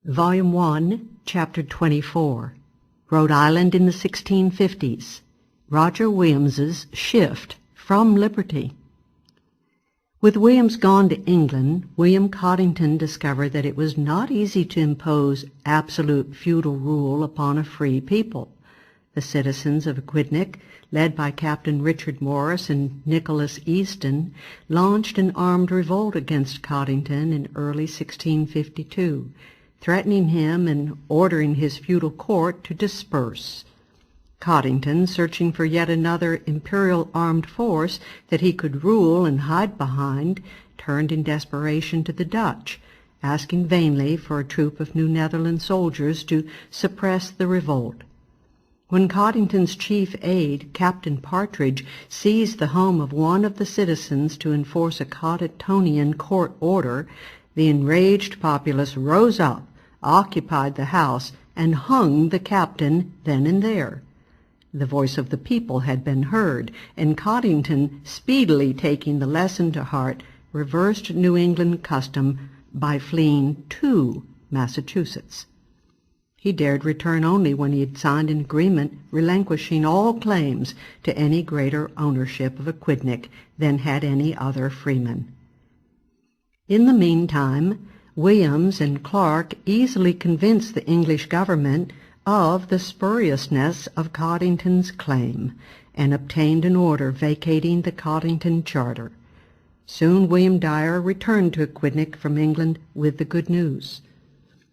Volume 1, Chapter 24, Rhode Island in the 1650s, Roger Williams's Shift from Liberty. With Williams gone to England, William Coddington discovered that it was not easy to impose absolute feudal rule upon a free people. The citizens of Aquidneck, led by Captain Richard Morris and Nicholas Easton, launched an armed revolt against Coddington in early 1652, threatening him and ordering his feudal court to disperse. Coddington, searching for yet another imperial armed force that he could rule and hide behind, turned in desperation to the Dutch, asking vainly for a troop of New Netherland soldiers to suppress the revolt. When Coddington's chief aide, Captain Partridge, seized the home of one of the citizens to enforce a Coddingtonian court order, the enraged populace rose up, occupied the house, and hung the captain then and there. The voice of the people had been heard, and Coddington, speedily taking the lesson to heart, reversed New England custom by fleeing to Massachusetts. He dared return only when he had signed an agreement relinquishing all claims to any greater ownership of Aquidneck than had any other freeman. In the meantime, Williams and Clark easily convinced the English government of the spuriousness of Coddington's claim, and obtained an order vacating the Coddington Charter. Soon William Dyer returned to Aquidneck from England with the good news.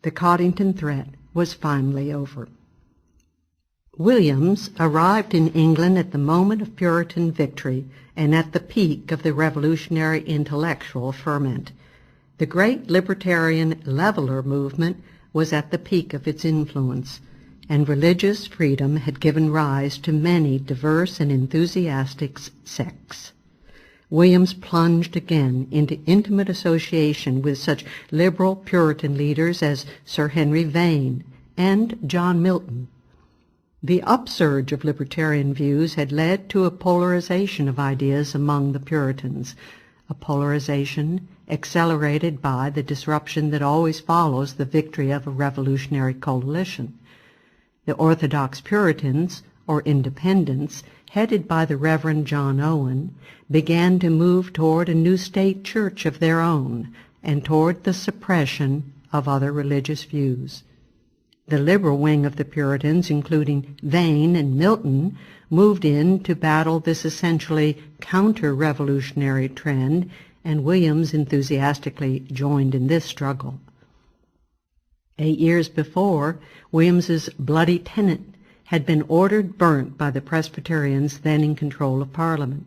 The Coddington threat was finally over. Williams arrived in England at the moment of Puritan victory and at the peak of the revolutionary intellectual ferment. The great libertarian leveler movement was at the peak of its influence, and religious freedom had given rise to many diverse and enthusiastic sects. Williams plunged again into intimate association with such liberal Puritan leaders as Sir Henry Vane and John Milton. The upsurge of libertarian views had led to a polarization of ideas among the Puritans, a polarization accelerated by the disruption that always follows the victory of a revolutionary coalition. The Orthodox Puritans, or Independents, headed by the Reverend John Owen, began to move toward a new state church of their own and toward the suppression of other religious views. The liberal wing of the Puritans, including Vane and Milton, moved in to battle this essentially counter-revolutionary trend, and Williams enthusiastically joined in this struggle. 8 years before, Williams's bloody tenet had been ordered burnt by the Presbyterians then in control of Parliament.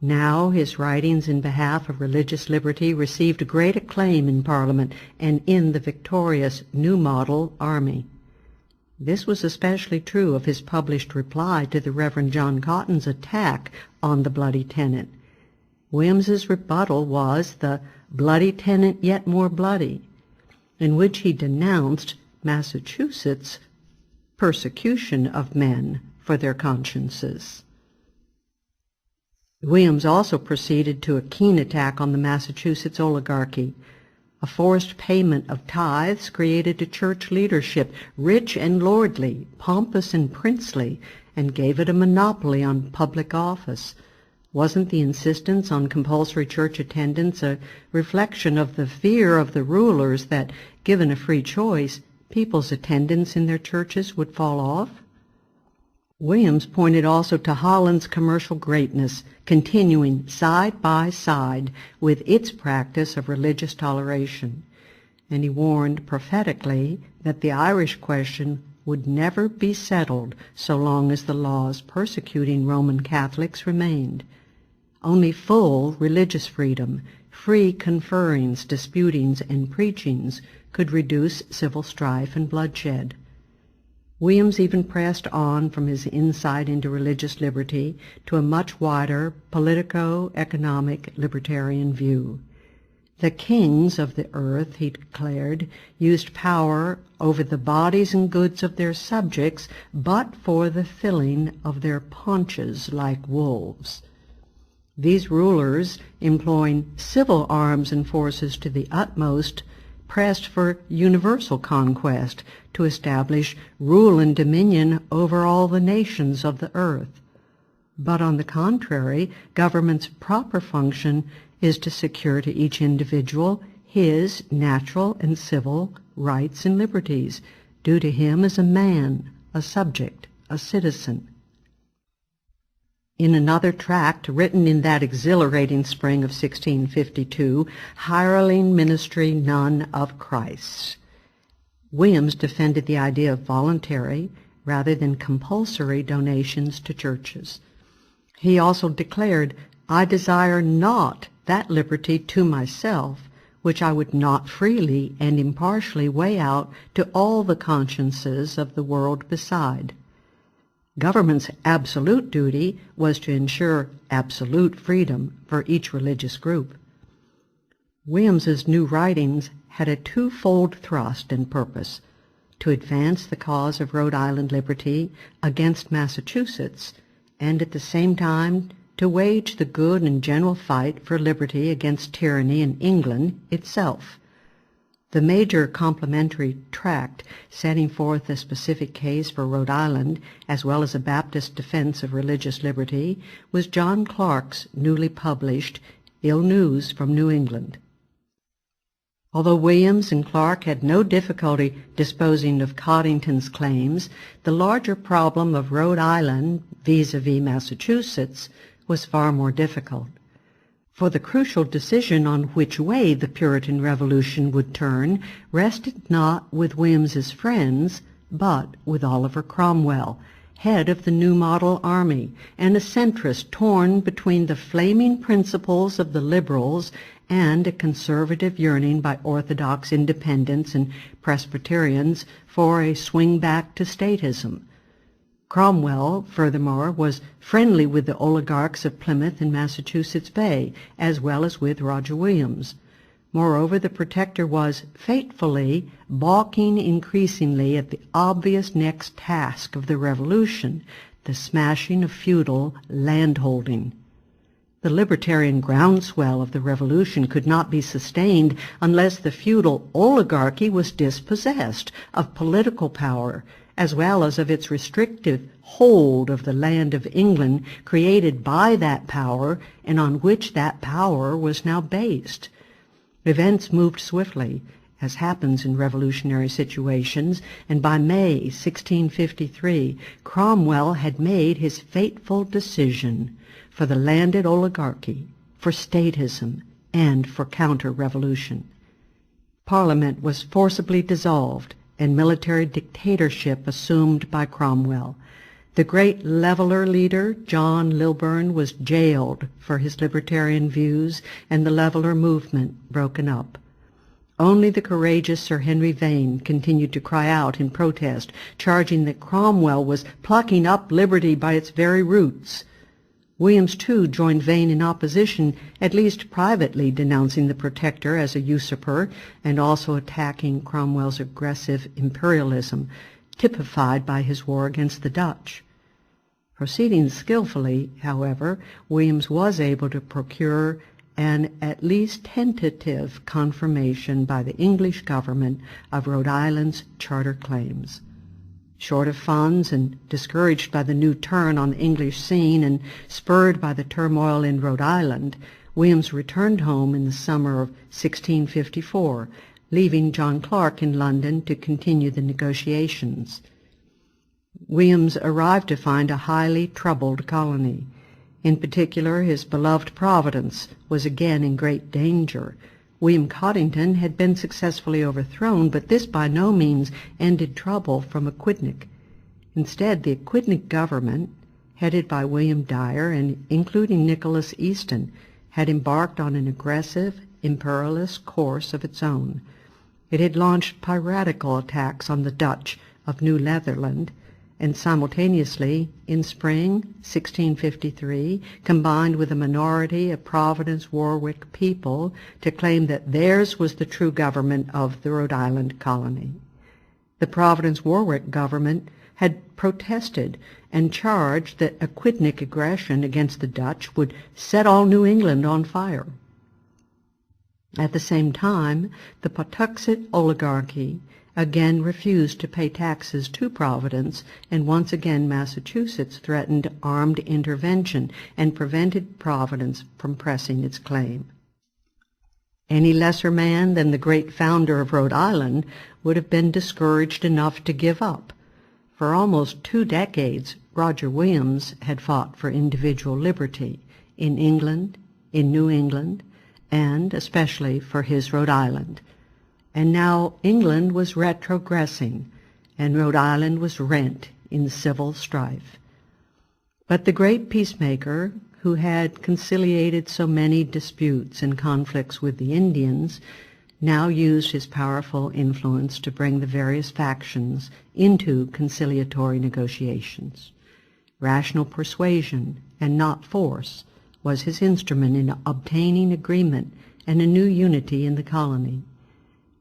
Now his writings in behalf of religious liberty received great acclaim in Parliament and in the victorious New Model Army. This was especially true of his published reply to the Reverend John Cotton's attack on the bloody tenet. Williams's rebuttal was the bloody tenet yet more bloody, in which he denounced Massachusetts' persecution of men for their consciences. Williams also proceeded to a keen attack on the Massachusetts Oligarchy. A forced payment of tithes created a church leadership rich and lordly, pompous and princely, and gave it a monopoly on public office. Wasn't the insistence on compulsory church attendance a reflection of the fear of the rulers that, given a free choice, people's attendance in their churches would fall off? Williams pointed also to Holland's commercial greatness, continuing side by side with its practice of religious toleration, and he warned prophetically that the Irish question would never be settled so long as the laws persecuting Roman Catholics remained. Only full religious freedom, free conferrings, disputings, and preachings could reduce civil strife and bloodshed. Williams even pressed on from his insight into religious liberty to a much wider politico-economic libertarian view. The kings of the earth, he declared, used power over the bodies and goods of their subjects but for the filling of their paunches like wolves. These rulers, employing civil arms and forces to the utmost, pressed for universal conquest to establish rule and dominion over all the nations of the earth. But on the contrary, government's proper function is to secure to each individual his natural and civil rights and liberties, due to him as a man, a subject, a citizen. In another tract written in that exhilarating spring of 1652, Hireling Ministry None of Christ, Williams defended the idea of voluntary rather than compulsory donations to churches. He also declared, "I desire not that liberty to myself, which I would not freely and impartially weigh out to all the consciences of the world beside." Government's absolute duty was to ensure absolute freedom for each religious group. Williams's new writings had a twofold thrust and purpose: to advance the cause of Rhode Island liberty against Massachusetts, and at the same time to wage the good and general fight for liberty against tyranny in England itself. The major complementary tract setting forth a specific case for Rhode Island, as well as a Baptist defense of religious liberty, was John Clark's newly published Ill News from New England. Although Williams and Clark had no difficulty disposing of Coddington's claims, the larger problem of Rhode Island vis-a-vis Massachusetts was far more difficult. For the crucial decision on which way the Puritan Revolution would turn rested not with Williams's friends, but with Oliver Cromwell, head of the New Model Army, and a centrist torn between the flaming principles of the Liberals and a conservative yearning by Orthodox Independents and Presbyterians for a swing back to statism. Cromwell, furthermore, was friendly with the oligarchs of Plymouth and Massachusetts Bay, as well as with Roger Williams. Moreover, the Protector was fatefully balking increasingly at the obvious next task of the Revolution, the smashing of feudal landholding. The libertarian groundswell of the Revolution could not be sustained unless the feudal oligarchy was dispossessed of political power, as well as of its restrictive hold of the land of England created by that power and on which that power was now based. Events moved swiftly, as happens in revolutionary situations, and by May 1653 Cromwell had made his fateful decision for the landed oligarchy, for statism, and for counter-revolution. Parliament was forcibly dissolved, and military dictatorship assumed by Cromwell. The great leveller leader, John Lilburne, was jailed for his libertarian views, and the leveller movement broken up. Only the courageous Sir Henry Vane continued to cry out in protest, charging that Cromwell was plucking up liberty by its very roots. Williams, too, joined Vane in opposition, at least privately denouncing the Protector as a usurper and also attacking Cromwell's aggressive imperialism, typified by his war against the Dutch. Proceeding skillfully, however, Williams was able to procure an at least tentative confirmation by the English government of Rhode Island's charter claims. Short of funds and discouraged by the new turn on the English scene and spurred by the turmoil in Rhode Island, Williams returned home in the summer of 1654, leaving John Clark in London to continue the negotiations. Williams arrived to find a highly troubled colony. In particular, his beloved Providence was again in great danger. William Coddington had been successfully overthrown, but this by no means ended trouble from Aquidneck. Instead, the Aquidneck government, headed by William Dyer and including Nicholas Easton, had embarked on an aggressive, imperialist course of its own. It had launched piratical attacks on the Dutch of New Netherland, and simultaneously, in spring 1653, combined with a minority of Providence-Warwick people to claim that theirs was the true government of the Rhode Island colony. The Providence-Warwick government had protested and charged that Aquidneck aggression against the Dutch would set all New England on fire. At the same time, the Pawtuxet Oligarchy again refused to pay taxes to Providence, and once again Massachusetts threatened armed intervention and prevented Providence from pressing its claim. Any lesser man than the great founder of Rhode Island would have been discouraged enough to give up. For almost 2 decades, Roger Williams had fought for individual liberty in England, in New England, and especially for his Rhode Island. And now England was retrogressing, and Rhode Island was rent in civil strife. But the great peacemaker, who had conciliated so many disputes and conflicts with the Indians, now used his powerful influence to bring the various factions into conciliatory negotiations. Rational persuasion, and not force, was his instrument in obtaining agreement and a new unity in the colony.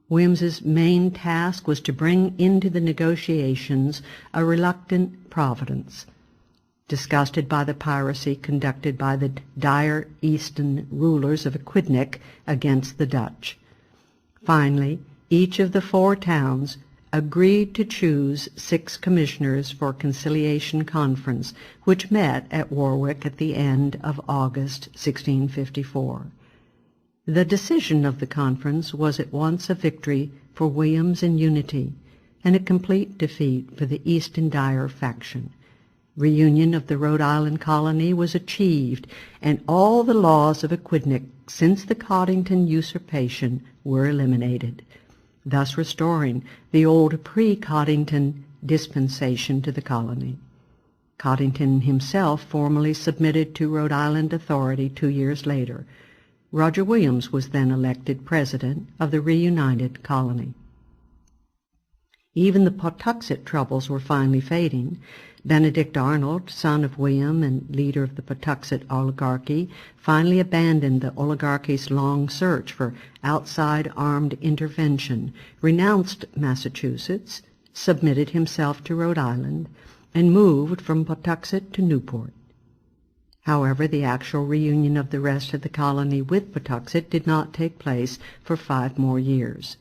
Williams's main task was to bring into the negotiations a reluctant Providence, disgusted by the piracy conducted by the dire Eastern rulers of Aquidneck against the Dutch. Finally, each of the 4 towns agreed to choose 6 commissioners for conciliation conference, which met at Warwick at the end of August 1654. The decision of the conference was at once a victory for Williams and unity, and a complete defeat for the Easton Dyer faction. Reunion of the Rhode Island colony was achieved, and all the laws of Aquidneck since the Coddington usurpation were eliminated, thus restoring the old pre-Coddington dispensation to the colony. Coddington himself formally submitted to Rhode Island authority 2 years later. Roger Williams was then elected president of the reunited colony. Even the Pawtuxet troubles were finally fading. Benedict Arnold, son of William and leader of the Pawtuxet Oligarchy, finally abandoned the oligarchy's long search for outside armed intervention, renounced Massachusetts, submitted himself to Rhode Island, and moved from Pawtuxet to Newport. However, the actual reunion of the rest of the colony with Pawtuxet did not take place for 5 more years.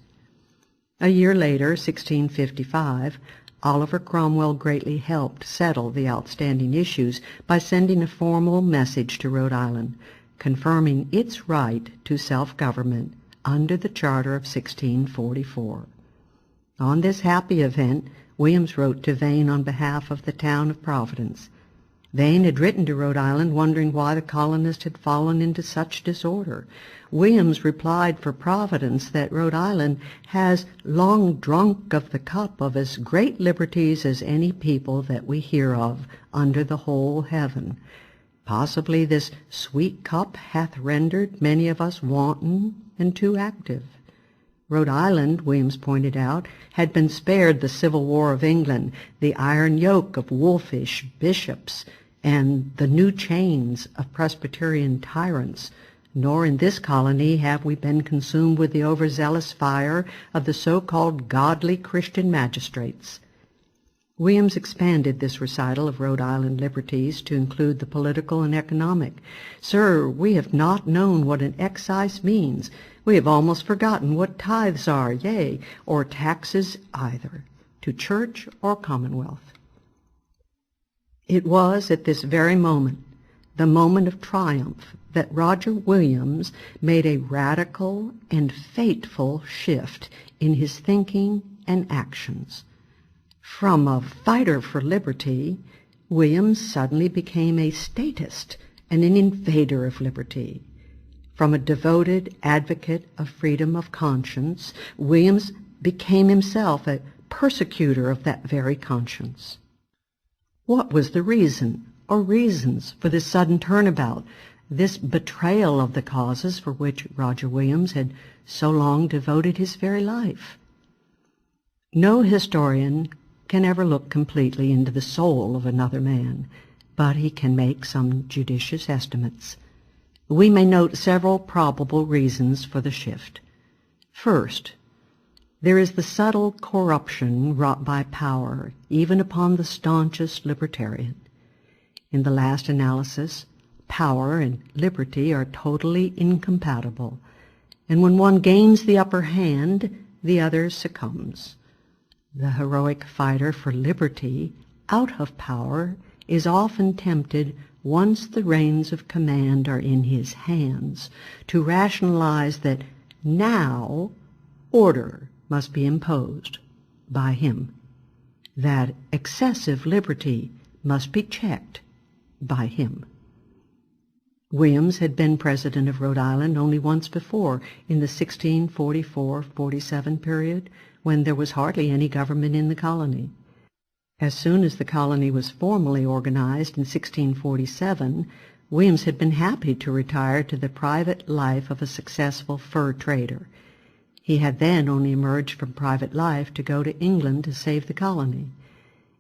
A year later, 1655, Oliver Cromwell greatly helped settle the outstanding issues by sending a formal message to Rhode Island, confirming its right to self-government under the Charter of 1644. On this happy event, Williams wrote to Vane on behalf of the town of Providence. Vane had written to Rhode Island wondering why the colonists had fallen into such disorder. Williams replied for Providence that Rhode Island has long drunk of the cup of as great liberties as any people that we hear of under the whole heaven. Possibly this sweet cup hath rendered many of us wanton and too active. Rhode Island, Williams pointed out, had been spared the Civil War of England, the iron yoke of wolfish bishops, and the new chains of Presbyterian tyrants, nor in this colony have we been consumed with the overzealous fire of the so-called godly Christian magistrates. Williams expanded this recital of Rhode Island liberties to include the political and economic. Sir, we have not known what an excise means. We have almost forgotten what tithes are, yea, or taxes either, to church or commonwealth. It was at this very moment, the moment of triumph, that Roger Williams made a radical and fateful shift in his thinking and actions. From a fighter for liberty, Williams suddenly became a statist and an invader of liberty. From a devoted advocate of freedom of conscience, Williams became himself a persecutor of that very conscience. What was the reason, or reasons, for this sudden turnabout, this betrayal of the causes for which Roger Williams had so long devoted his very life? No historian can ever look completely into the soul of another man, but he can make some judicious estimates. We may note several probable reasons for the shift. First, there is the subtle corruption wrought by power, even upon the staunchest libertarian. In the last analysis, power and liberty are totally incompatible. and when one gains the upper hand, the other succumbs. The heroic fighter for liberty, out of power, is often tempted, once the reins of command are in his hands, to rationalize that now order must be imposed by him, that excessive liberty must be checked by him. Williams had been president of Rhode Island only once before, in the 1644-47 period, when there was hardly any government in the colony. As soon as the colony was formally organized in 1647, Williams had been happy to retire to the private life of a successful fur trader. He had then only emerged from private life to go to England to save the colony.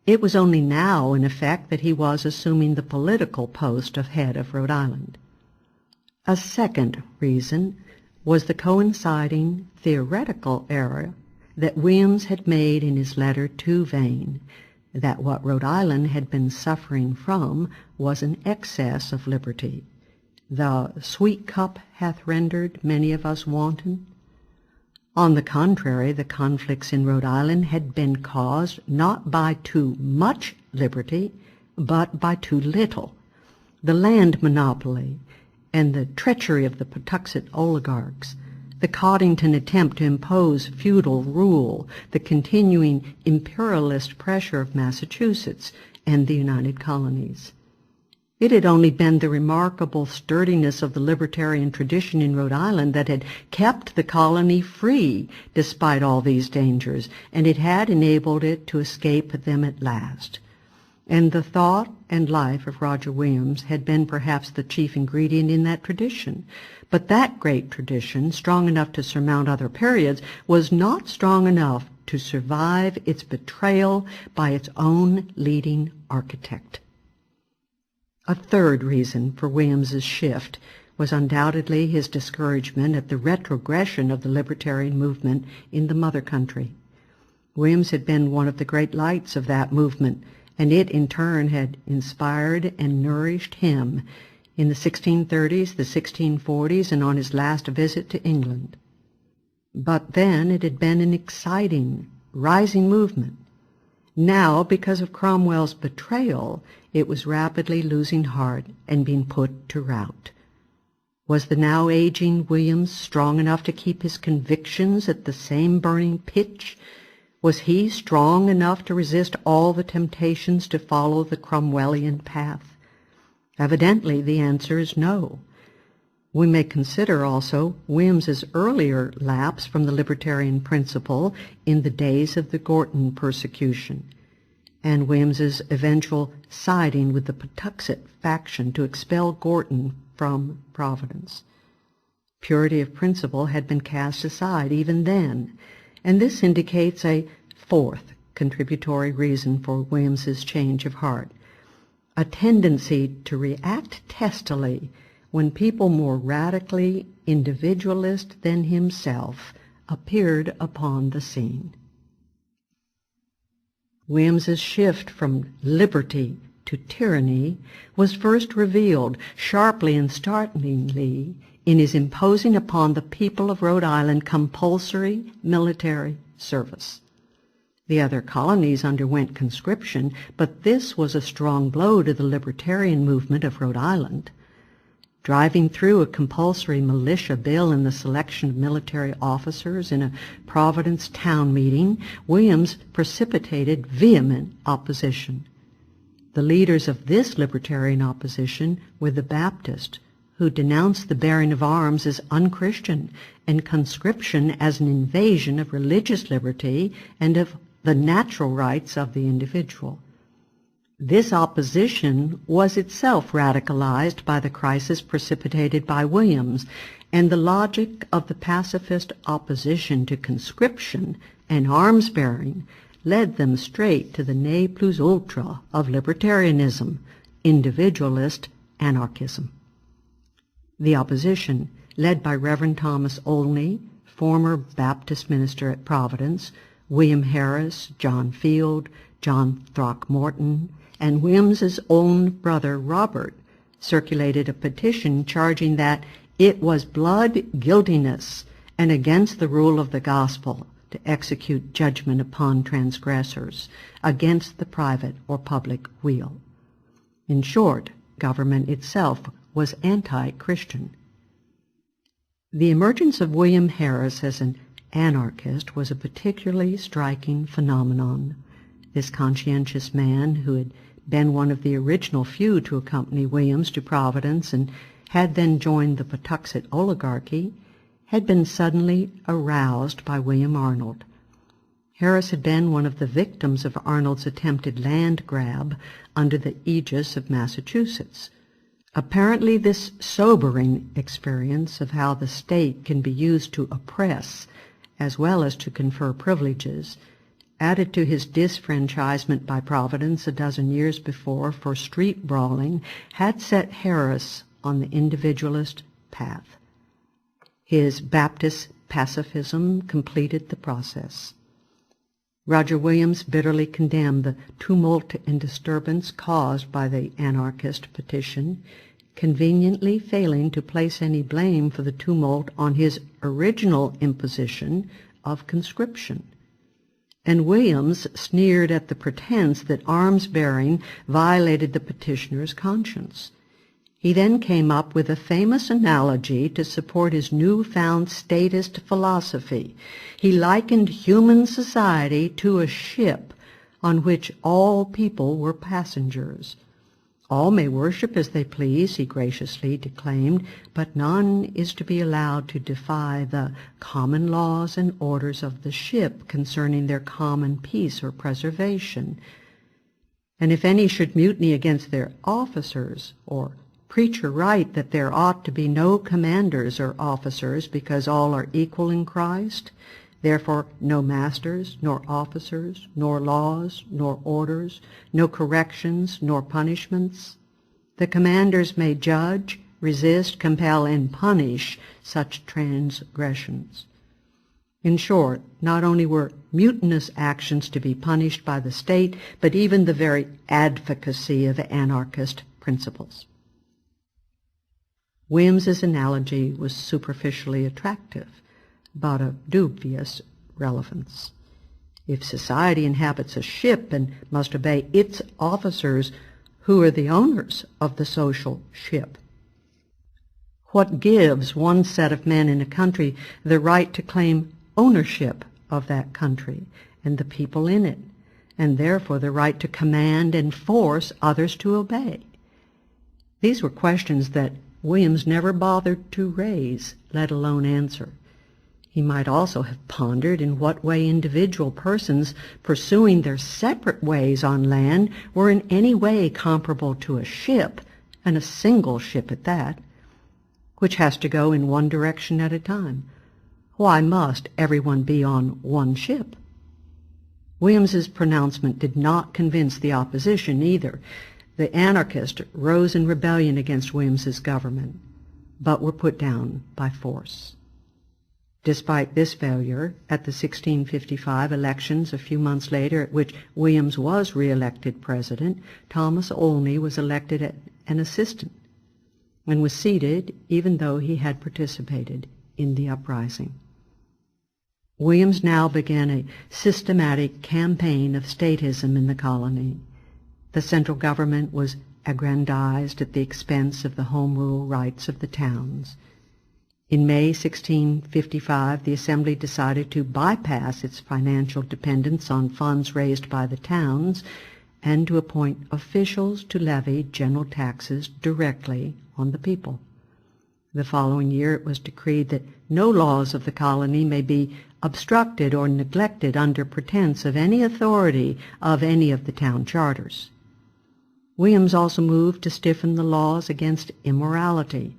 It was only now, in effect, that he was assuming the political post of head of Rhode Island. A second reason was the coinciding theoretical error that Williams had made in his letter to Vane, that what Rhode Island had been suffering from was an excess of liberty. The sweet cup hath rendered many of us wanton. On the contrary, the conflicts in Rhode Island had been caused not by too much liberty, but by too little. The land monopoly and the treachery of the Patuxent oligarchs, the Coddington attempt to impose feudal rule, the continuing imperialist pressure of Massachusetts and the United Colonies. It had only been the remarkable sturdiness of the libertarian tradition in Rhode Island that had kept the colony free despite all these dangers, and it had enabled it to escape them at last. And the thought and life of Roger Williams had been perhaps the chief ingredient in that tradition. But that great tradition, strong enough to surmount other periods, was not strong enough to survive its betrayal by its own leading architect. A third reason for Williams's shift was undoubtedly his discouragement at the retrogression of the libertarian movement in the mother country. Williams had been one of the great lights of that movement, and it in turn had inspired and nourished him in the 1630s, the 1640s, and on his last visit to England. But then it had been an exciting, rising movement. Now, because of Cromwell's betrayal, it was rapidly losing heart and being put to rout. Was the now aging Williams strong enough to keep his convictions at the same burning pitch? Was he strong enough to resist all the temptations to follow the Cromwellian path? Evidently, the answer is no. We may consider also Williams's earlier lapse from the libertarian principle in the days of the Gorton persecution, and Williams's eventual siding with the Patuxent faction to expel Gorton from Providence. Purity of principle had been cast aside even then, and this indicates a fourth contributory reason for Williams's change of heart, a tendency to react testily when people more radically individualist than himself appeared upon the scene. Williams's shift from liberty to tyranny was first revealed sharply and startlingly in his imposing upon the people of Rhode Island compulsory military service. The other colonies underwent conscription, but this was a strong blow to the libertarian movement of Rhode Island. Driving through a compulsory militia bill and the selection of military officers in a Providence town meeting, Williams precipitated vehement opposition. The leaders of this libertarian opposition were the Baptists, who denounced the bearing of arms as unchristian and conscription as an invasion of religious liberty and of the natural rights of the individual. This opposition was itself radicalized by the crisis precipitated by Williams, and the logic of the pacifist opposition to conscription and arms-bearing led them straight to the ne plus ultra of libertarianism, individualist anarchism. The opposition, led by Reverend Thomas Olney, former Baptist minister at Providence, William Harris, John Field, John Throckmorton, and Williams's own brother Robert, circulated a petition charging that it was blood guiltiness and against the rule of the gospel to execute judgment upon transgressors, against the private or public weal. In short, government itself was anti-Christian. The emergence of William Harris as an anarchist was a particularly striking phenomenon. This conscientious man, who had been one of the original few to accompany Williams to Providence and had then joined the Patuxent Oligarchy, had been suddenly aroused by William Arnold. Harris had been one of the victims of Arnold's attempted land grab under the aegis of Massachusetts. Apparently this sobering experience of how the state can be used to oppress as well as to confer privileges, added to his disfranchisement by Providence a dozen years before for street brawling, had set Harris on the individualist path. His Baptist pacifism completed the process. Roger Williams bitterly condemned the tumult and disturbance caused by the anarchist petition, conveniently failing to place any blame for the tumult on his original imposition of conscription. And Williams sneered at the pretense that arms-bearing violated the petitioner's conscience. He then came up with a famous analogy to support his newfound statist philosophy. He likened human society to a ship on which all people were passengers. All may worship as they please, he graciously declaimed, but none is to be allowed to defy the common laws and orders of the ship concerning their common peace or preservation. And if any should mutiny against their officers, or preach or write that there ought to be no commanders or officers because all are equal in Christ, therefore no masters, nor officers, nor laws, nor orders, no corrections, nor punishments, the commanders may judge, resist, compel, and punish such transgressions. In short, not only were mutinous actions to be punished by the state, but even the very advocacy of anarchist principles. Williams's analogy was superficially attractive, but of dubious relevance. If society inhabits a ship and must obey its officers, who are the owners of the social ship? What gives one set of men in a country the right to claim ownership of that country and the people in it, and therefore the right to command and force others to obey? These were questions that Williams never bothered to raise, let alone answer. He might also have pondered in what way individual persons pursuing their separate ways on land were in any way comparable to a ship, and a single ship at that, which has to go in one direction at a time. Why must everyone be on one ship? Williams's pronouncement did not convince the opposition either. The anarchists rose in rebellion against Williams's government, but were put down by force. Despite this failure, at the 1655 elections a few months later, at which Williams was re-elected president, Thomas Olney was elected an assistant and was seated even though he had participated in the uprising. Williams now began a systematic campaign of statism in the colony. The central government was aggrandized at the expense of the home rule rights of the towns. In May 1655, the Assembly decided to bypass its financial dependence on funds raised by the towns and to appoint officials to levy general taxes directly on the people. The following year it was decreed that no laws of the colony may be obstructed or neglected under pretense of any authority of any of the town charters. Williams also moved to stiffen the laws against immorality.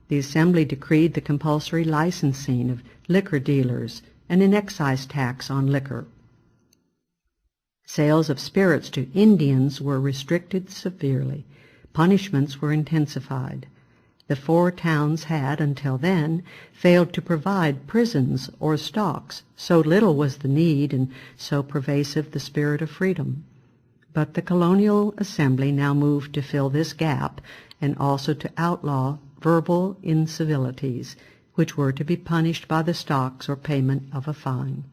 The Assembly decreed the compulsory licensing of liquor dealers and an excise tax on liquor. Sales of spirits to Indians were restricted severely. Punishments were intensified. The 4 towns had, until then, failed to provide prisons or stocks. So little was the need and so pervasive the spirit of freedom. But the Colonial Assembly now moved to fill this gap and also to outlaw verbal incivilities, which were to be punished by the stocks or payment of a fine.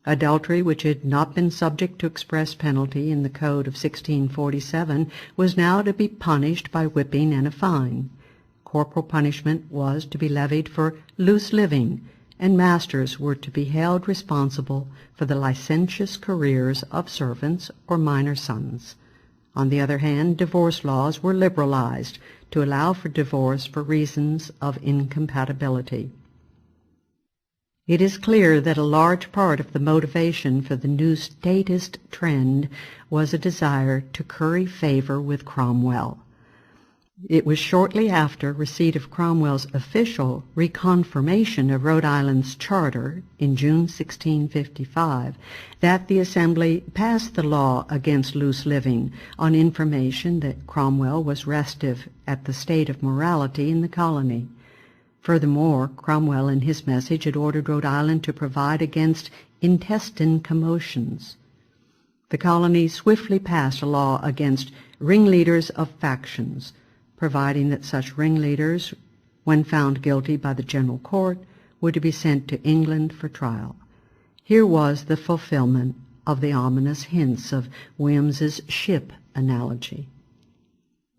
Adultery, which had not been subject to express penalty in the Code of 1647, was now to be punished by whipping and a fine. Corporal punishment was to be levied for loose living, and masters were to be held responsible for the licentious careers of servants or minor sons. On the other hand, divorce laws were liberalized to allow for divorce for reasons of incompatibility. It is clear that a large part of the motivation for the new statist trend was a desire to curry favor with Cromwell. It was shortly after receipt of Cromwell's official reconfirmation of Rhode Island's charter in June 1655 that the Assembly passed the law against loose living on information that Cromwell was restive at the state of morality in the colony. Furthermore, Cromwell in his message had ordered Rhode Island to provide against intestine commotions. The colony swiftly passed a law against ringleaders of factions, providing that such ringleaders, when found guilty by the General Court, were to be sent to England for trial. Here was the fulfillment of the ominous hints of Williams's ship analogy.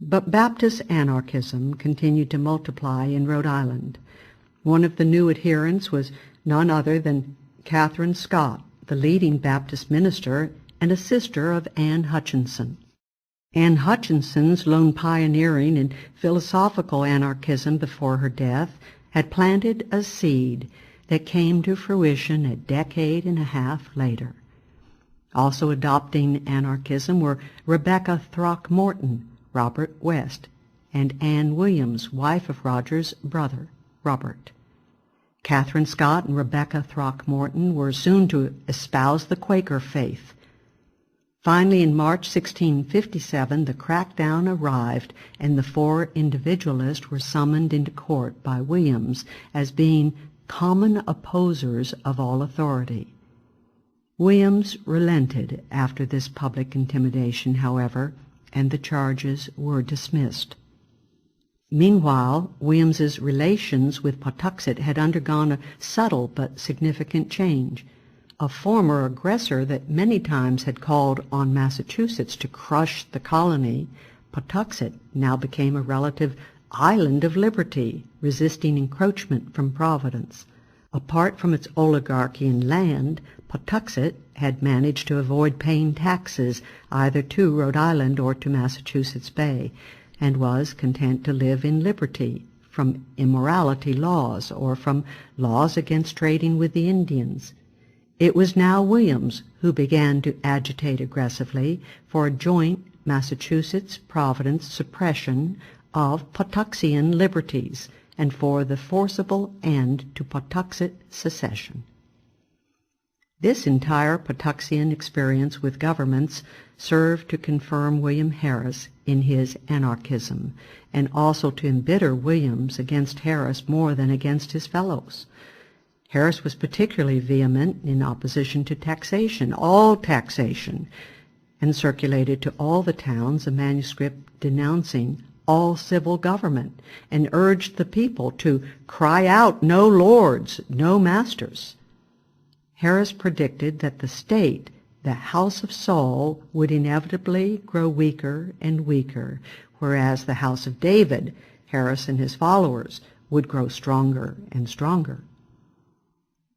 But Baptist anarchism continued to multiply in Rhode Island. One of the new adherents was none other than Catherine Scott, the leading Baptist minister and a sister of Anne Hutchinson. Anne Hutchinson's lone pioneering in philosophical anarchism before her death had planted a seed that came to fruition a decade and a half later. Also adopting anarchism were Rebecca Throckmorton, Robert West, and Anne Williams, wife of Roger's brother, Robert. Catherine Scott and Rebecca Throckmorton were soon to espouse the Quaker faith. Finally, in March 1657, the crackdown arrived, and the four individualists were summoned into court by Williams as being common opposers of all authority. Williams relented after this public intimidation, however, and the charges were dismissed. Meanwhile, Williams's relations with Patuxet had undergone a subtle but significant change. A former aggressor that many times had called on Massachusetts to crush the colony, Patuxet now became a relative island of liberty, resisting encroachment from Providence. Apart from its oligarchy in land, Patuxet had managed to avoid paying taxes either to Rhode Island or to Massachusetts Bay, and was content to live in liberty from immorality laws or from laws against trading with the Indians. It was now Williams who began to agitate aggressively for a joint Massachusetts-Providence suppression of Patuxian liberties and for the forcible end to Patuxet secession. This entire Patuxian experience with governments served to confirm William Harris in his anarchism, and also to embitter Williams against Harris more than against his fellows. Harris was particularly vehement in opposition to taxation, all taxation, and circulated to all the towns a manuscript denouncing all civil government, and urged the people to cry out, "No lords, no masters." Harris predicted that the state, the House of Saul, would inevitably grow weaker and weaker, whereas the House of David, Harris and his followers, would grow stronger and stronger.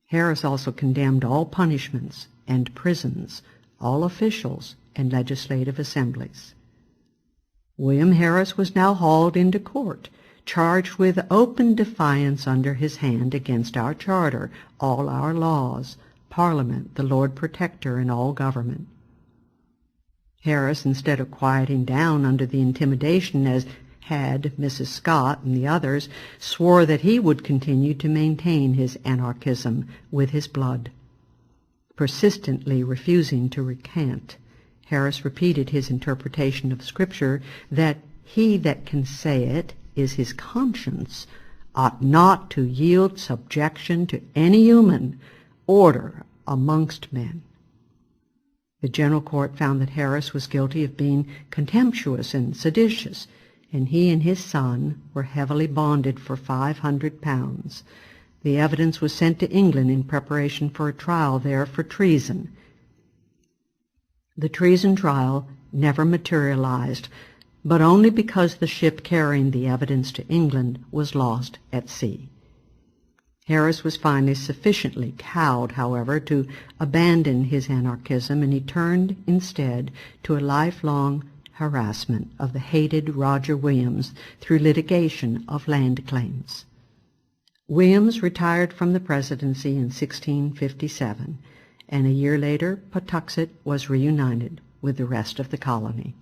Harris also condemned all punishments and prisons, all officials and legislative assemblies. William Harris was now hauled into court, charged with open defiance under his hand against our charter, all our laws, Parliament, the Lord Protector, and all government. Harris, instead of quieting down under the intimidation as had Mrs. Scott and the others, swore that he would continue to maintain his anarchism with his blood. Persistently refusing to recant, Harris repeated his interpretation of Scripture that he that can say it is his conscience ought not to yield subjection to any human order amongst men. The General Court found that Harris was guilty of being contemptuous and seditious, and he and his son were heavily bonded for £500. The evidence was sent to England in preparation for a trial there for treason. The treason trial never materialized, but only because the ship carrying the evidence to England was lost at sea. Harris was finally sufficiently cowed, however, to abandon his anarchism, and he turned instead to a lifelong harassment of the hated Roger Williams through litigation of land claims. Williams retired from the presidency in 1657, and a year later Patuxet was reunited with the rest of the colony.